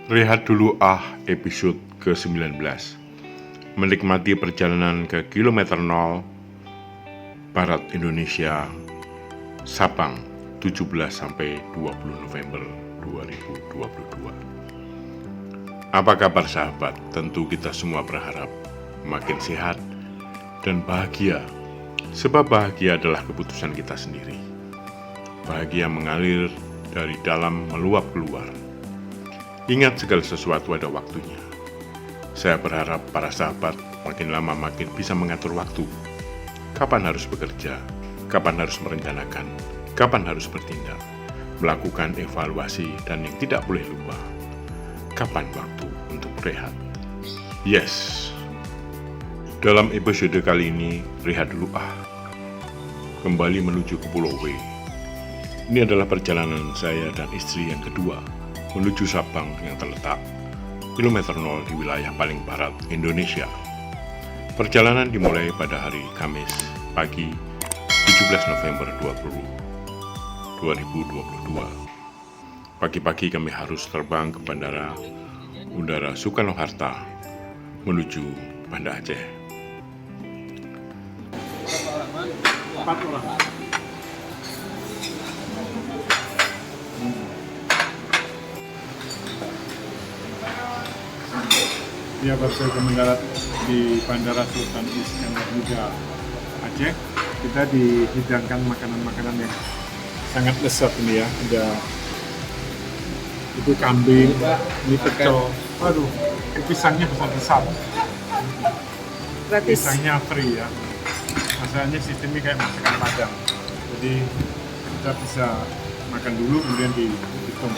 Rehat dulu episode ke-19. Menikmati perjalanan ke kilometer 0 Barat Indonesia, Sabang, 17-20 November 2022. Apa kabar sahabat? Tentu kita semua berharap makin sehat dan bahagia. Sebab bahagia adalah keputusan kita sendiri. Bahagia mengalir dari dalam meluap keluar. Ingat, segala sesuatu ada waktunya. Saya berharap para sahabat makin lama makin bisa mengatur waktu. Kapan harus bekerja, kapan harus merencanakan, kapan harus bertindak, melakukan evaluasi, dan yang tidak boleh lupa, kapan waktu untuk rehat. Yes. Dalam episode kali ini, rehat dulu kembali menuju ke Pulau W. Ini adalah perjalanan saya dan istri yang kedua menuju Sabang yang terletak kilometer 0 di wilayah paling barat Indonesia. Perjalanan dimulai pada hari Kamis pagi 17 November 2022. Pagi-pagi kami harus terbang ke Bandara Udara Soekarno-Hatta menuju Banda Aceh. 4 orang. Dia baru mendarat di Bandara Sultan Iskandar Muda Aceh. Kita dihidangkan makanan-makanan yang sangat lezat ini ya. Ada itu kambing, ini pecel. Waduh, pisangnya besar-besar. Gratis. Pisangnya free ya. Masalahnya sistemnya kayak masakan Padang. Jadi kita bisa makan dulu kemudian dihitung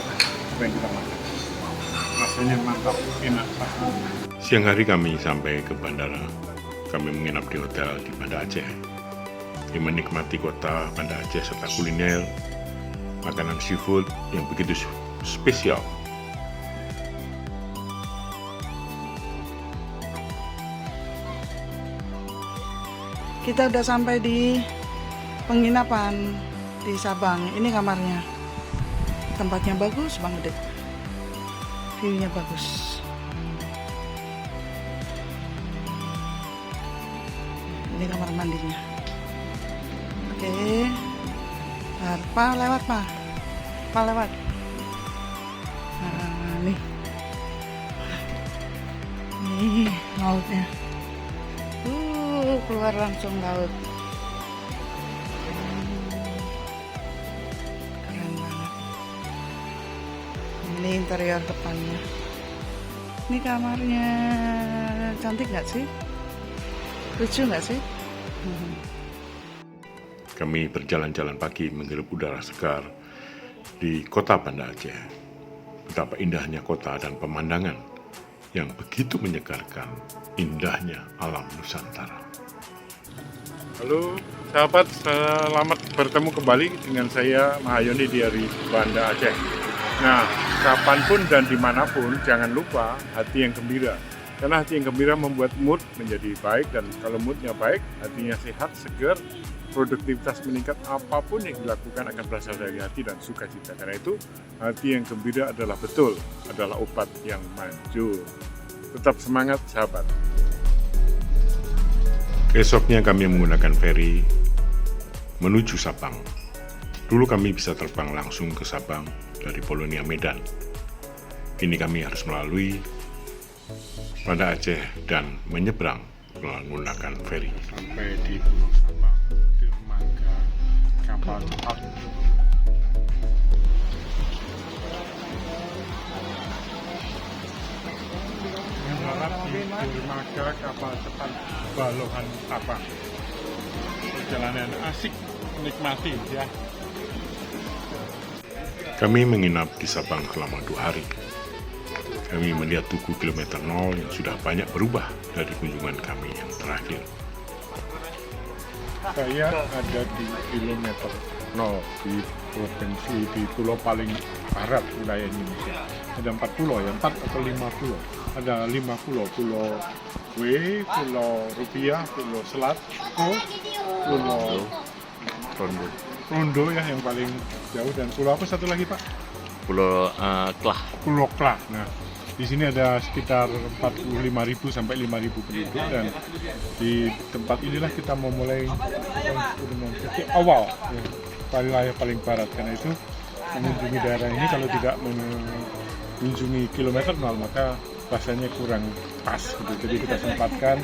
apa yang kita makan. Rasanya mantap, enak, pasti. Siang hari kami sampai ke bandara. Kami menginap di hotel di Banda Aceh. Menikmati kota Banda Aceh serta kuliner, makanan seafood yang begitu spesial. Kita udah sampai di penginapan di Sabang. Ini kamarnya. Tempatnya bagus banget deh. View-nya bagus. Ini kamar mandinya. Oke. Pak lewat, Pak. Pak lewat. Nah, nih. Nih lautnya. Keluar langsung laut. Keren banget. Ini interior depannya. Ini kamarnya. Cantik nggak sih? Lucu nggak sih? Kami berjalan-jalan pagi menghirup udara segar di kota Banda Aceh. Betapa indahnya kota dan pemandangan yang begitu menyegarkan, indahnya alam Nusantara. Halo sahabat, selamat bertemu kembali dengan saya Mahayoni dari Banda Aceh. Nah, kapanpun dan dimanapun jangan lupa hati yang gembira. Karena hati yang gembira membuat mood menjadi baik, dan kalau moodnya baik, hatinya sehat, segar, produktivitas meningkat, apapun yang dilakukan akan berasal dari hati dan sukacita. Karena itu, hati yang gembira adalah obat yang manjur. Tetap semangat sahabat. Esoknya kami menggunakan feri menuju Sabang. Dulu kami bisa terbang langsung ke Sabang dari Polonia Medan. Kini kami harus melalui Banda Aceh dan menyeberang menggunakan feri. Sampai di Pulau Sabang, dermaga kapal cepat. Mendarat di dermaga kapal cepat Balohan Sabang. Perjalanan asik, menikmati ya. Kami menginap di Sabang selama 2 hari. Kami melihat tugu kilometer 0 yang sudah banyak berubah dari kunjungan kami yang terakhir. Saya ada di kilometer 0 di provinsi di pulau paling barat wilayah Indonesia. Ada 4 pulau ya, 4 atau 5 pulau. Ada 5 pulau, Pulau W, Pulau Rupiah, Pulau Selat, Pulau Rondo ya yang paling jauh, dan pulau apa satu lagi Pak? Pulau Klah. Pulau Klah. Nah, Di sini ada sekitar 45.000 sampai 5.000 penduduk, dan di tempat inilah kita memulai dengan titik awal ya, wilayah paling barat. Karena itu mengunjungi daerah ini kalau tidak mengunjungi kilometer 0 maka rasanya kurang pas gitu. Jadi kita sempatkan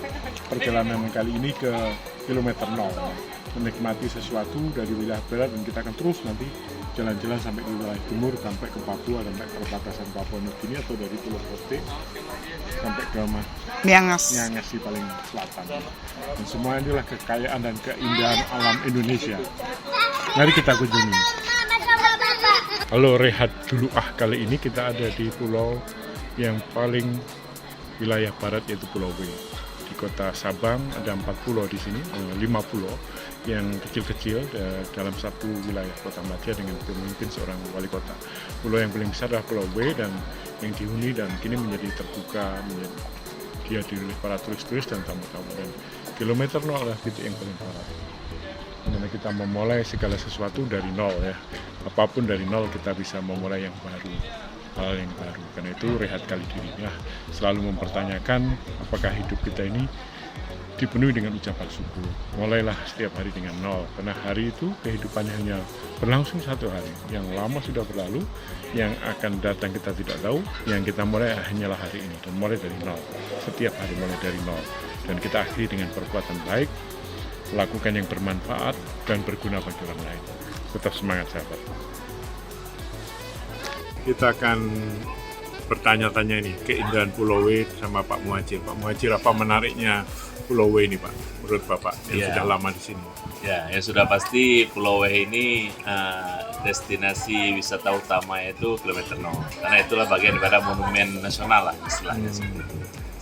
perjalanan kali ini ke kilometer 0, menikmati sesuatu dari wilayah barat, dan kita akan terus nanti jalan-jalan sampai ke wilayah timur, sampai ke Papua, sampai ke perbatasan Papua Nugini, atau dari Pulau Rote sampai ke Miangas. Miangas di paling selatan. Dan semua inilah kekayaan dan keindahan alam Indonesia. Mari kita kunjungi. Halo, rehat dulu kali ini kita ada di pulau yang paling wilayah barat, yaitu Pulau W. Di kota Sabang ada 4 pulau di sini, 5 pulau yang kecil-kecil dalam satu wilayah Kota Madia dengan pemimpin seorang wali kota. Pulau yang paling besar adalah Pulau W, dan yang dihuni dan kini menjadi terbuka, dia dihuni para turis-turis dan tamu-tamu, dan kilometer 0 adalah titik yang paling barat. Karena kita memulai segala sesuatu dari nol ya, apapun dari nol kita bisa memulai yang baru, hal yang baru. Karena itu rehat kali dirinya selalu mempertanyakan apakah hidup kita ini dipenuhi dengan ucapan syukur. Mulailah setiap hari dengan nol, karena hari itu kehidupannya hanya berlangsung satu hari. Yang lama sudah berlalu, yang akan datang kita tidak tahu, yang kita mulai hanyalah hari ini, dan mulai dari nol. Setiap hari mulai dari nol, dan kita akhiri dengan perbuatan baik, lakukan yang bermanfaat dan berguna bagi orang lain. Tetap semangat sahabat. Kita akan bertanya-tanya ini keindahan Pulau W sama Pak Muhajir. Pak Muhajir, apa menariknya Pulau W ini, Pak, menurut Bapak yang sudah lama di sini? Ya, yang sudah pasti Pulau W ini destinasi wisata utama yaitu kilometer 0. Karena itulah bagian daripada monumen nasional lah istilahnya.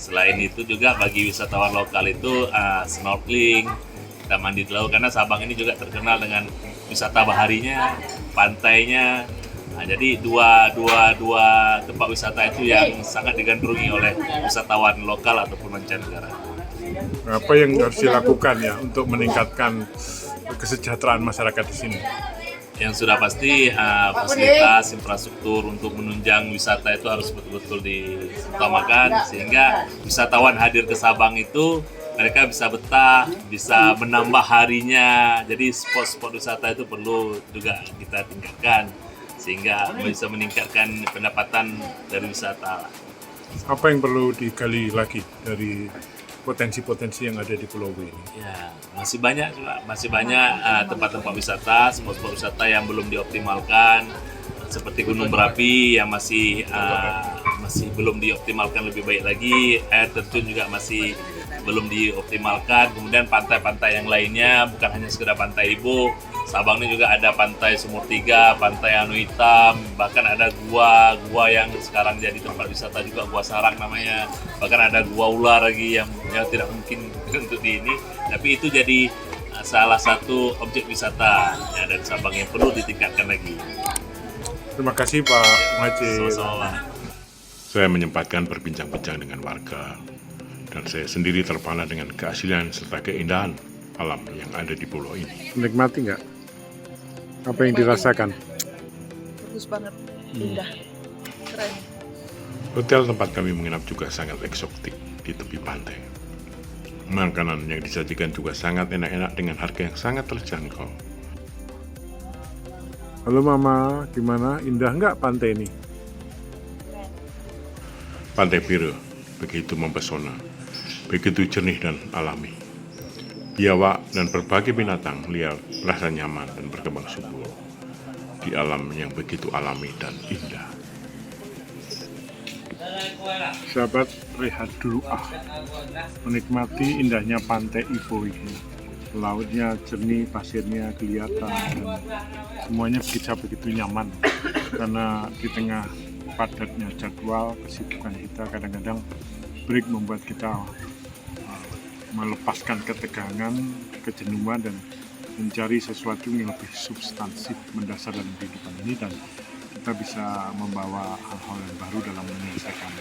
Selain itu juga bagi wisatawan lokal itu snorkeling, kita mandi di laut, karena Sabang ini juga terkenal dengan wisata baharinya, pantainya. Nah, jadi dua tempat wisata itu yang sangat digandrungi oleh wisatawan lokal ataupun mancanegara. Apa yang harus dilakukan ya untuk meningkatkan kesejahteraan masyarakat di sini? Yang sudah pasti fasilitas infrastruktur untuk menunjang wisata itu harus betul-betul diutamakan, sehingga wisatawan hadir ke Sabang itu mereka bisa betah, bisa menambah harinya. Jadi spot-spot wisata itu perlu juga kita tingkatkan sehingga bisa meningkatkan pendapatan dari wisata. Apa yang perlu digali lagi dari potensi-potensi yang ada di Pulau W ini? Ya, masih banyak tempat-tempat wisata, spot-spot wisata yang belum dioptimalkan, seperti Gunung Berapi yang masih belum dioptimalkan lebih baik lagi, air terjun juga masih belum dioptimalkan, kemudian pantai-pantai yang lainnya bukan hanya sekedar Pantai Ibu, Sabang ini juga ada Pantai Sumur Tiga, Pantai Anu Hitam, bahkan ada gua yang sekarang jadi tempat wisata juga, Gua Sarang namanya, bahkan ada gua ular lagi yang tidak mungkin untuk di ini, tapi itu jadi salah satu objek wisata ya, dan Sabang yang perlu ditingkatkan lagi. Terima kasih Pak Muhajir. Sama-sama. Saya menyempatkan berbincang-bincang dengan warga, dan saya sendiri terpana dengan keaslian serta keindahan alam yang ada di pulau ini. Menikmati nggak? Apa yang dirasakan? Bagus banget, indah, keren. Hotel tempat kami menginap juga sangat eksotik di tepi pantai. Makanan yang disajikan juga sangat enak-enak dengan harga yang sangat terjangkau. Halo Mama, gimana? Indah nggak pantai ini? Pantai Pire begitu mempesona, begitu jernih dan alami. Biawak dan berbagai binatang liar merasa nyaman dan berkembang subur di alam yang begitu alami dan indah. Sahabat, rehat dulu menikmati indahnya Pantai Ipo ini. Lautnya jernih, pasirnya kelihatan, dan semuanya begitu nyaman. Karena di tengah padatnya jadwal, kesibukan kita, kadang-kadang break membuat kita melepaskan ketegangan, kejenuhan, dan mencari sesuatu yang lebih substansif, mendasar dalam kehidupan ini, dan kita bisa membawa hal-hal yang baru dalam menyelesaikan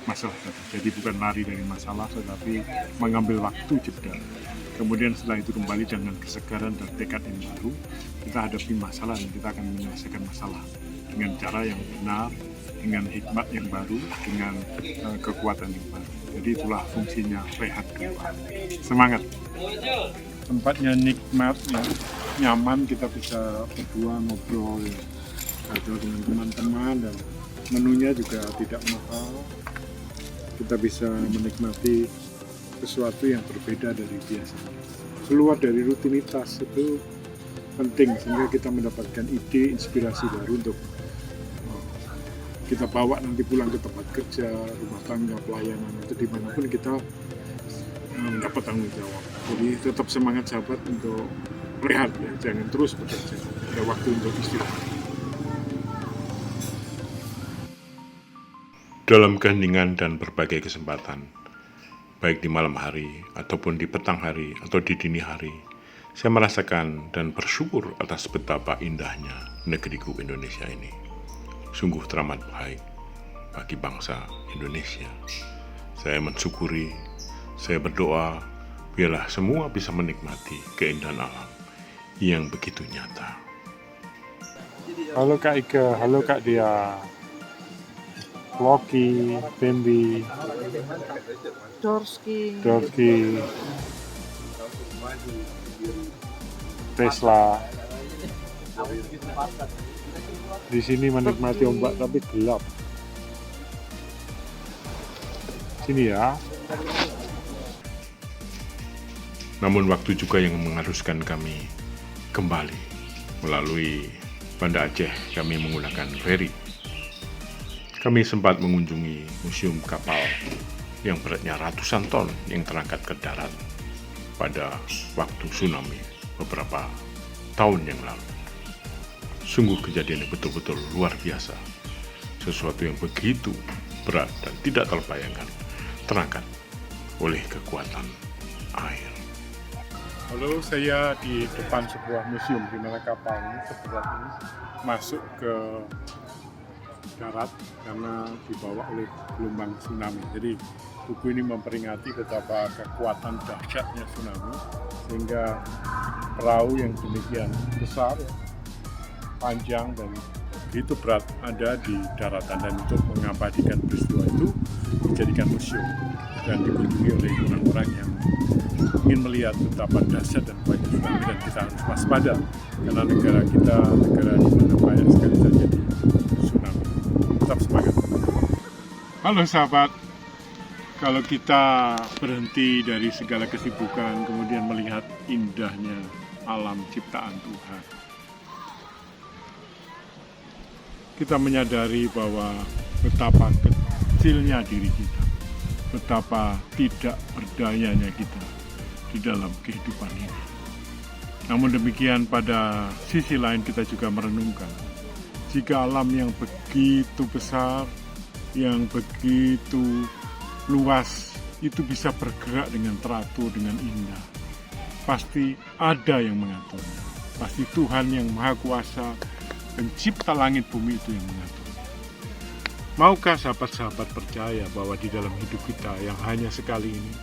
masalah tadi. Jadi bukan lari dari masalah, tetapi mengambil waktu jeda. Kemudian setelah itu kembali dengan kesegaran dan tekad yang baru, kita hadapi masalah dan kita akan menyelesaikan masalah dengan cara yang benar, dengan hikmat yang baru, dengan kekuatan yang baru. Jadi itulah fungsinya rehat kedua. Semangat. Tempatnya nikmat, ya, nyaman, kita bisa berdua ngobrol ya, atau dengan teman-teman, dan menunya juga tidak mahal. Kita bisa menikmati sesuatu yang berbeda dari biasanya. Keluar dari rutinitas itu penting, sehingga kita mendapatkan ide, inspirasi baru untuk kita bawa nanti pulang ke tempat kerja, rumah tangga, pelayanan, atau dimanapun kita mendapat tanggung jawab. Jadi tetap semangat sahabat untuk rehat ya, jangan terus bekerja, ada waktu untuk istirahat. Dalam keheningan dan berbagai kesempatan, baik di malam hari ataupun di petang hari atau di dini hari, saya merasakan dan bersyukur atas betapa indahnya negeriku Indonesia ini. Sungguh teramat baik bagi bangsa Indonesia. Saya mensyukuri, saya berdoa, biarlah semua bisa menikmati keindahan alam yang begitu nyata. Halo Kak Ika, halo Kak Dia, Loki, Pembi, Dorski. Tesla. Di sini menikmati ombak tapi gelap. Sini ya. Namun waktu juga yang mengharuskan kami kembali melalui Banda Aceh. Kami menggunakan feri. Kami sempat mengunjungi museum kapal yang beratnya ratusan ton yang terangkat ke darat pada waktu tsunami beberapa tahun yang lalu. Sungguh kejadian yang betul-betul luar biasa. Sesuatu yang begitu berat dan tidak terbayangkan terangkat oleh kekuatan air. Halo, saya di depan sebuah museum di mana kapal ini seberat ini masuk ke darat karena dibawa oleh gelombang tsunami. Jadi buku ini memperingati betapa kekuatan dahsyatnya tsunami, sehingga perahu yang demikian besar, panjang dan begitu berat ada di daratan, dan untuk mengabadikan peristiwa itu dijadikan museum dan dikunjungi oleh orang-orang yang ingin melihat betapa dahsyat dan banyak tsunami, dan kita harus waspada karena negara kita negara di mana banyak sekali terjadi tsunami. Tetap semangat. Halo sahabat, kalau kita berhenti dari segala kesibukan kemudian melihat indahnya alam ciptaan Tuhan, kita menyadari bahwa betapa kecilnya diri kita, betapa tidak berdayanya kita di dalam kehidupan ini. Namun demikian, pada sisi lain kita juga merenungkan, jika alam yang begitu besar, yang begitu luas, itu bisa bergerak dengan teratur, dengan indah, pasti ada yang mengaturnya. Pasti Tuhan yang Maha Kuasa, pencipta langit bumi itu yang mengatur. Maukah sahabat-sahabat percaya bahwa di dalam hidup kita yang hanya sekali ini,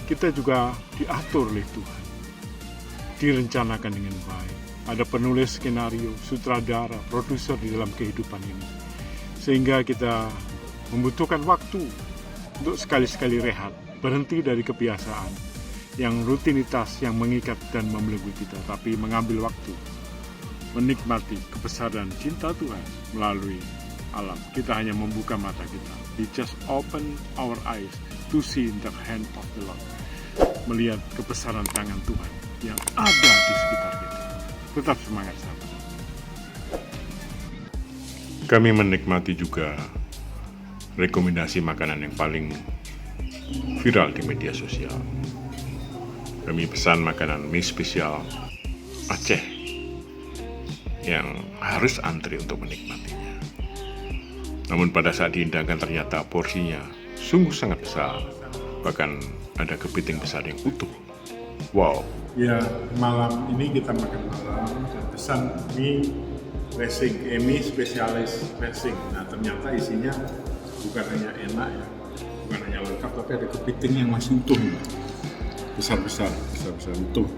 kita juga diatur oleh Tuhan, direncanakan dengan baik. Ada penulis skenario, sutradara, produser di dalam kehidupan ini, sehingga kita membutuhkan waktu untuk sekali-sekali rehat, berhenti dari kebiasaan yang rutinitas yang mengikat dan membelenggu kita, tapi mengambil waktu menikmati kebesaran cinta Tuhan melalui alam. Kita hanya membuka mata kita. We just open our eyes to see the hand of the Lord. Melihat kebesaran tangan Tuhan yang ada di sekitar kita. Tetap semangat sahabat. Kami menikmati juga rekomendasi makanan yang paling viral di media sosial. Kami pesan makanan mie spesial Aceh yang harus antri untuk menikmatinya. Namun pada saat dihidangkan ternyata porsinya sungguh sangat besar. Bahkan ada kepiting besar yang utuh. Wow. Ya, malam ini kita makan malam dan pesan mie racing, mie spesialis racing. Nah, ternyata isinya bukan hanya enak ya, bukan hanya lengkap, tapi ada kepiting yang masih utuh, besar-besar utuh.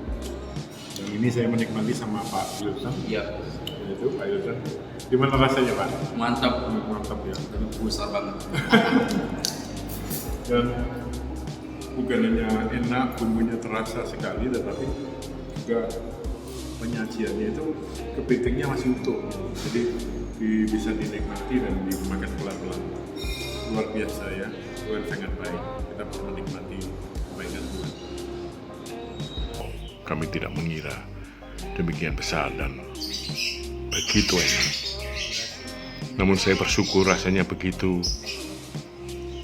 Dan ini saya menikmati sama Pak Wilson. Iya. Itu Pak Wilson. Gimana rasanya Pak? Mantap, Mantap ya. besar banget. Dan bukan hanya enak, bumbunya terasa sekali, tetapi juga penyajiannya itu kepitingnya masih utuh, jadi bisa dinikmati dan dimakan pelan-pelan. Luar biasa ya, Tuhan sangat baik. Kita perlu menikmati kebaikan Tuhan. Kami tidak mengira demikian besar dan begitu enak. Namun saya bersyukur rasanya begitu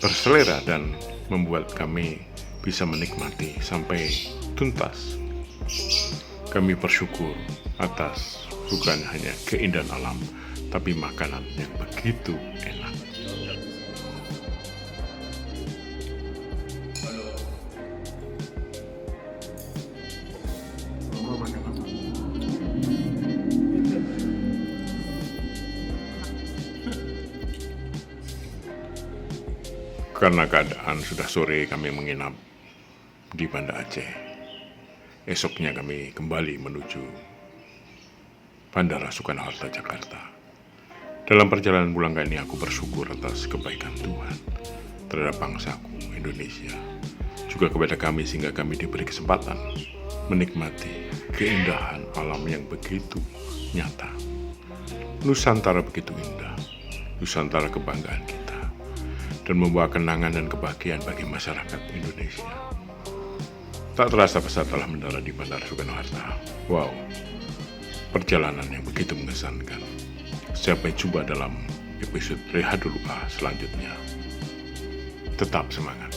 berselera dan membuat kami bisa menikmati sampai tuntas. Kami bersyukur atas bukan hanya keindahan alam, tapi makanan yang begitu enak. Mama makan apa? Karena keadaan sudah sore, kami menginap di Banda Aceh. Esoknya kami kembali menuju Bandara Soekarno-Hatta, Jakarta. Dalam perjalanan pulang ini aku bersyukur atas kebaikan Tuhan terhadap bangsaku, Indonesia. Juga kepada kami sehingga kami diberi kesempatan menikmati keindahan alam yang begitu nyata. Nusantara begitu indah, Nusantara kebanggaan kita, dan membawa kenangan dan kebahagiaan bagi masyarakat Indonesia. Tak terasa pesawat telah mendarat di Bandara Soekarno-Hatta. Wow, perjalanan yang begitu mengesankan. Sampai jumpa dalam episode Rehat Dulu selanjutnya. Tetap semangat.